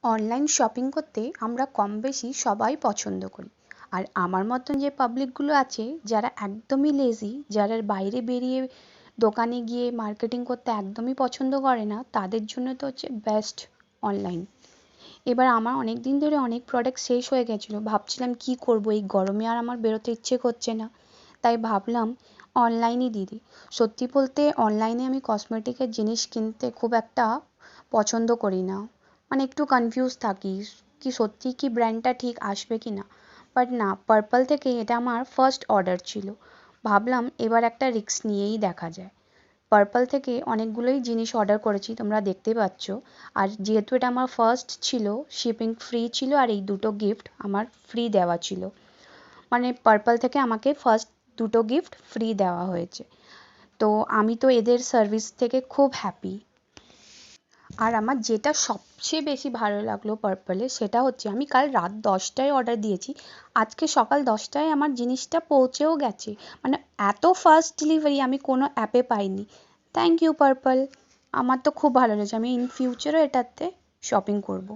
Online shopping করতে আমরা কম বেশি সবাই পছন্দ করি। আর আমার মতন যে পাবলিকগুলো আছে যারা একদমই লেজি, যারা বাইরে বেরিয়ে দোকানে গিয়ে মার্কেটিং করতে একদমই পছন্দ করে না, তাদের জন্য তো হচ্ছে বেস্ট অনলাইন। এবার আমার অনেক দিন ধরে অনেক প্রোডাক্ট শেষ হয়ে গেছিলো, ভাবছিলাম কি করব, এই গরমে আর আমার বেরোতে ইচ্ছে করছে না, তাই ভাবলাম অনলাইনই দিদি। সত্যি বলতে অনলাইনে আমি কসমেটিকের জিনিস কিনতে খুব একটা পছন্দ করি না, মানে একটু কনফিউজ থাকি কি সত্যি কি ব্র্যান্ডটা ঠিক আসবে কি না। বাট না, পার্পল থেকে এটা আমার ফার্স্ট অর্ডার ছিল, ভাবলাম এবার একটা রিস্ক নিয়েই দেখা যায়। পার্পল থেকে অনেকগুলোই জিনিস অর্ডার করেছি, তোমরা দেখতে পাচ্ছ। আর যেহেতু এটা আমার ফার্স্ট ছিল, শিপিং ফ্রি ছিল আর এই দুটো গিফট আমার ফ্রি দেওয়া ছিল, মানে পার্পল থেকে আমাকে ফার্স্ট দুটো গিফট ফ্রি দেওয়া হয়েছে। তো আমি তো এদের সার্ভিস থেকে খুব হ্যাপি। আর আমার যেটা সবচেয়ে বেশি ভালো লাগলো পার্পলে, সেটা হচ্ছে আমি কাল রাত 10টায় অর্ডার দিয়েছি, আজকে সকাল 10টায় আমার জিনিসটা পৌঁছেও গেছে। মানে এত ফাস্ট ডেলিভারি আমি কোনো অ্যাপে পাইনি। থ্যাংক ইউ পার্পল, আমার তো খুব ভালো লেগেছে, আমি ইন ফিউচারও এটাতে শপিং করব।